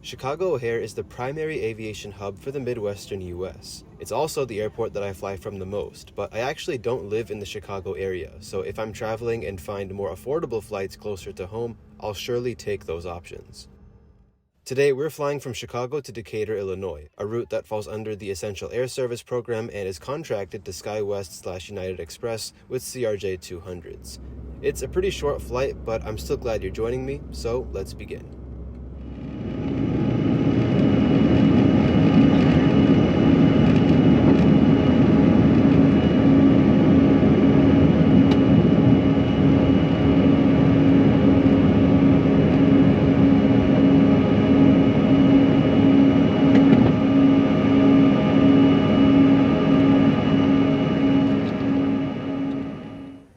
Chicago O'Hare is the primary aviation hub for the Midwestern US. It's also the airport that I fly from the most, but I actually don't live in the Chicago area, so if I'm traveling and find more affordable flights closer to home, I'll surely take those options. Today, we're flying from Chicago to Decatur, Illinois, a route that falls under the Essential Air Service program and is contracted to SkyWest/United Express with CRJ 200s. It's a pretty short flight, but I'm still glad you're joining me, so let's begin.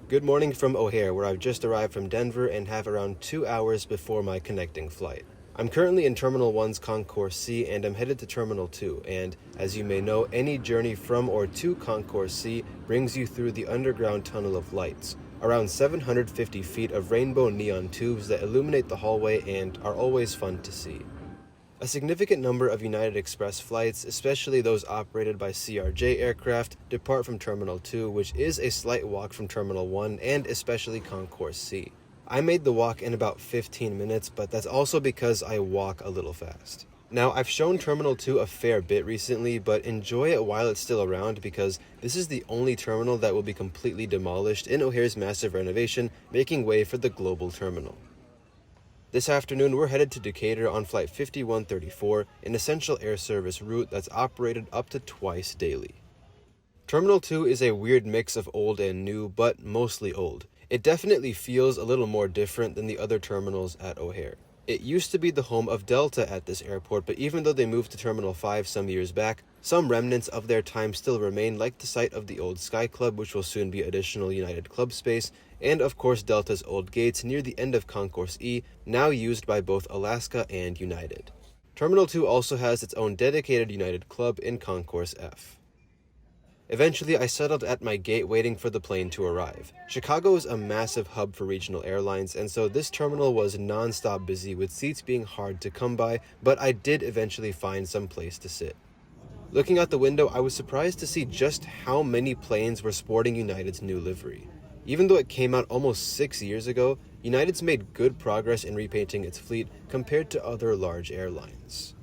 Good morning from O'Hare, where I've just arrived from Denver and have around 2 hours before my connecting flight. I'm currently in Terminal 1's Concourse C and I'm headed to Terminal 2, and as you may know, any journey from or to Concourse C brings you through the underground tunnel of lights, around 750 feet of rainbow neon tubes that illuminate the hallway and are always fun to see. A significant number of United Express flights, especially those operated by CRJ aircraft, depart from Terminal 2, which is a slight walk from Terminal 1 and especially Concourse C. I made the walk in about 15 minutes, but that's also because I walk a little fast. Now, I've shown Terminal 2 a fair bit recently, but enjoy it while it's still around because this is the only terminal that will be completely demolished in O'Hare's massive renovation, making way for the Global Terminal. This afternoon, we're headed to Decatur on Flight 5134, an Essential Air Service route that's operated up to twice daily. Terminal 2 is a weird mix of old and new, but mostly old. It definitely feels a little more different than the other terminals at O'Hare. It used to be the home of Delta at this airport, but even though they moved to Terminal 5 some years back, some remnants of their time still remain, like the site of the old Sky Club, which will soon be additional United Club space, and of course Delta's old gates near the end of Concourse E, now used by both Alaska and United. Terminal 2 also has its own dedicated United Club in Concourse F. Eventually, I settled at my gate waiting for the plane to arrive. Chicago is a massive hub for regional airlines, and so this terminal was non-stop busy with seats being hard to come by, but I did eventually find some place to sit. Looking out the window, I was surprised to see just how many planes were sporting United's new livery. Even though it came out almost 6 years ago, United's made good progress in repainting its fleet compared to other large airlines.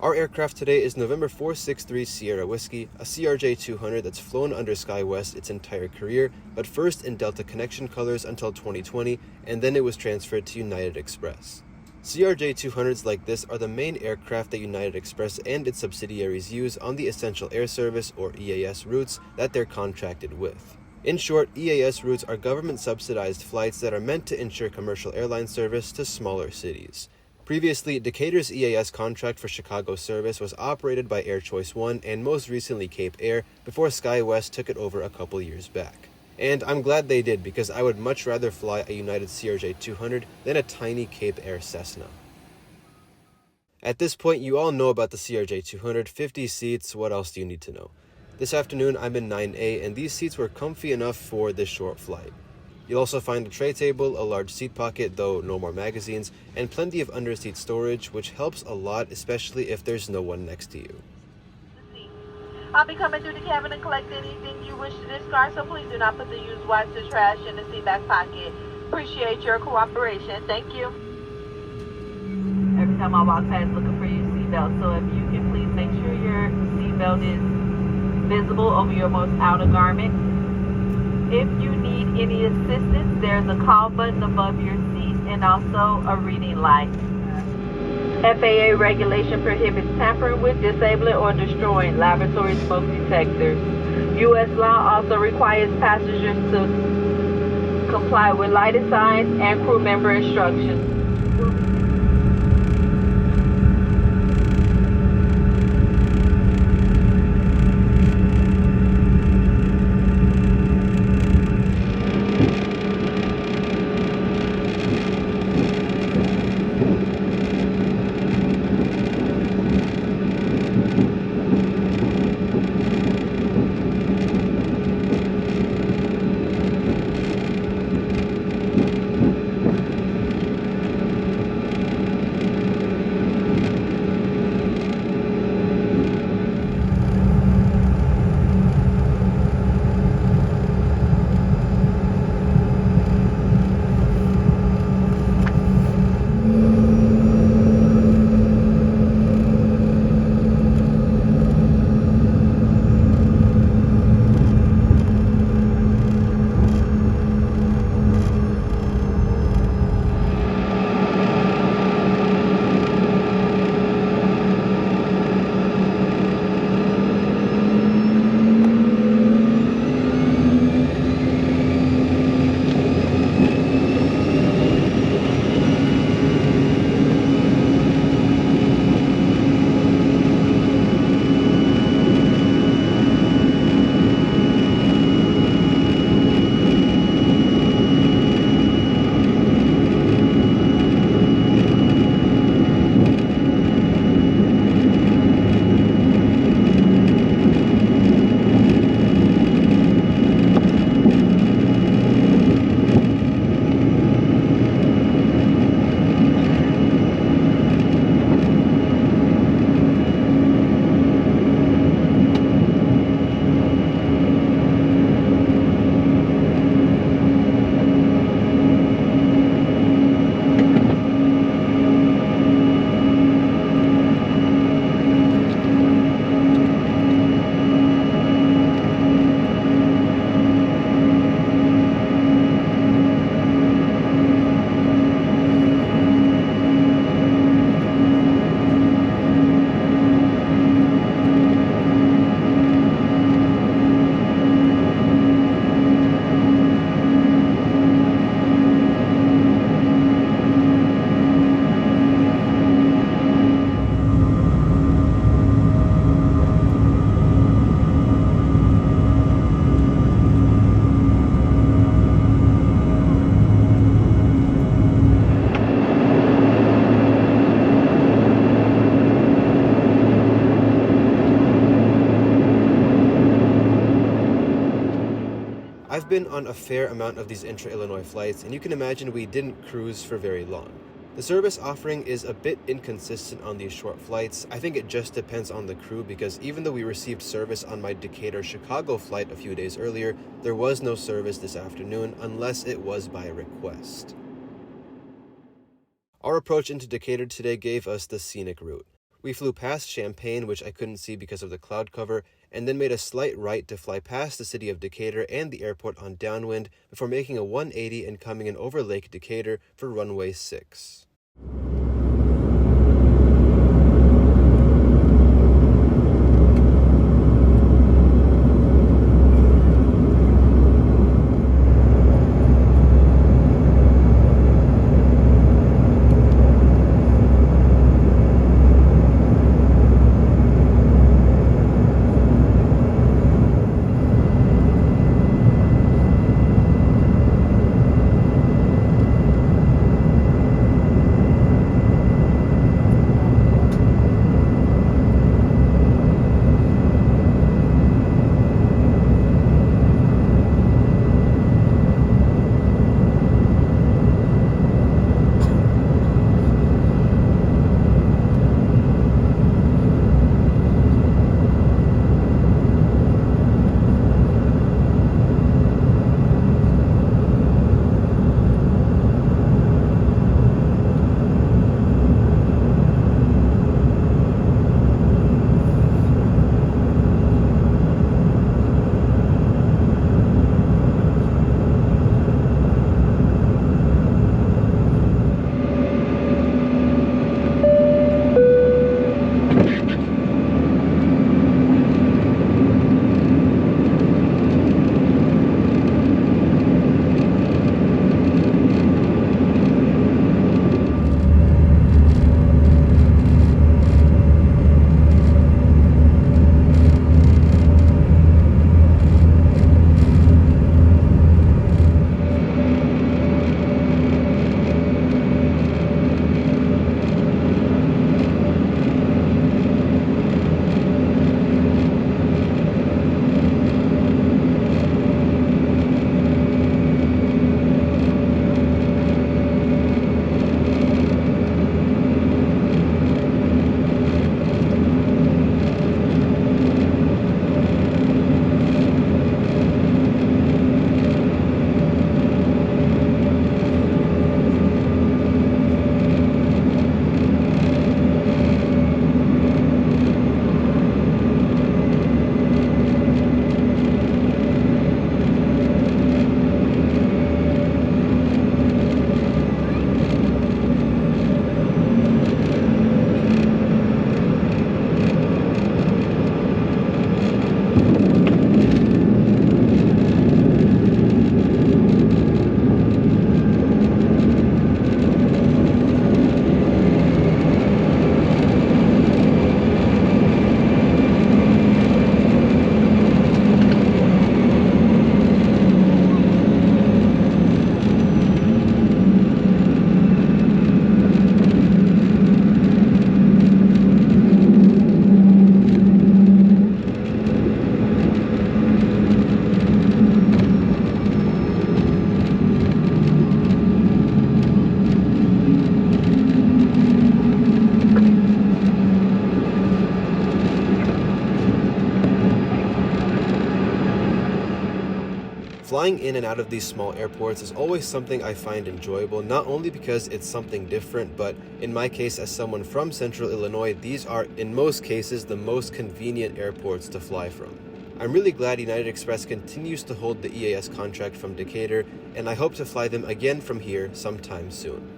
Our aircraft today is November 463 Sierra Whiskey, a CRJ 200 that's flown under SkyWest its entire career, but first in Delta Connection colors until 2020, and then it was transferred to United Express. CRJ 200s like this are the main aircraft that United Express and its subsidiaries use on the Essential Air Service or EAS routes that they're contracted with. In short, EAS routes are government-subsidized flights that are meant to ensure commercial airline service to smaller cities. Previously, Decatur's EAS contract for Chicago service was operated by Air Choice One and most recently Cape Air before SkyWest took it over a couple years back. And I'm glad they did because I would much rather fly a United CRJ 200 than a tiny Cape Air Cessna. At this point, you all know about the CRJ 200, 50 seats, what else do you need to know? This afternoon, I'm in 9A and these seats were comfy enough for this short flight. You'll also find a tray table, a large seat pocket, though no more magazines, and plenty of under-seat storage, which helps a lot, especially if there's no one next to you. I'll be coming through the cabin to collect anything you wish to discard, so please do not put the used wipes or trash in the seat back pocket. Appreciate your cooperation. Thank you. Every time I walk past looking for your seatbelt, so if you can please make sure your seatbelt is visible over your most outer garment. If you need any assistance, there's a call button above your seat and also a reading light. FAA regulation prohibits tampering with, disabling, or destroying laboratory smoke detectors. U.S. law also requires passengers to comply with lighted signs and crew member instructions. I've been on a fair amount of these intra-Illinois flights, and you can imagine we didn't cruise for very long. The service offering is a bit inconsistent on these short flights. I think it just depends on the crew, because even though we received service on my Decatur-Chicago flight a few days earlier, there was no service this afternoon unless it was by request. Our approach into Decatur today gave us the scenic route. We flew past Champaign, which I couldn't see because of the cloud cover, and then made a slight right to fly past the city of Decatur and the airport on downwind before making a 180 and coming in over Lake Decatur for runway 6. Flying in and out of these small airports is always something I find enjoyable, not only because it's something different, but in my case, as someone from Central Illinois, these are, in most cases, the most convenient airports to fly from. I'm really glad United Express continues to hold the EAS contract from Decatur, and I hope to fly them again from here sometime soon.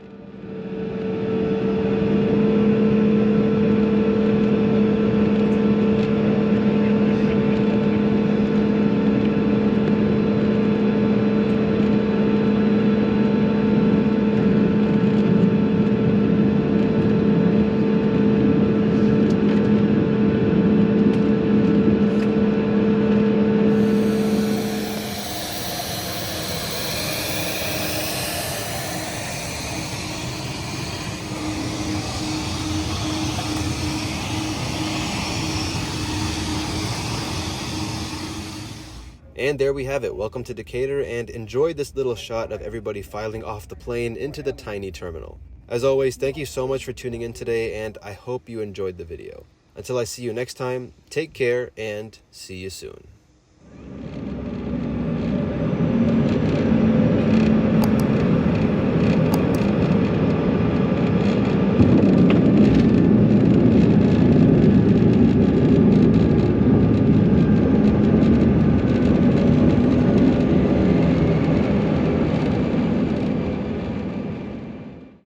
And there we have it. Welcome to Decatur, and enjoy this little shot of everybody filing off the plane into the tiny terminal. As always, thank you so much for tuning in today, and I hope you enjoyed the video. Until I see you next time, take care and see you soon.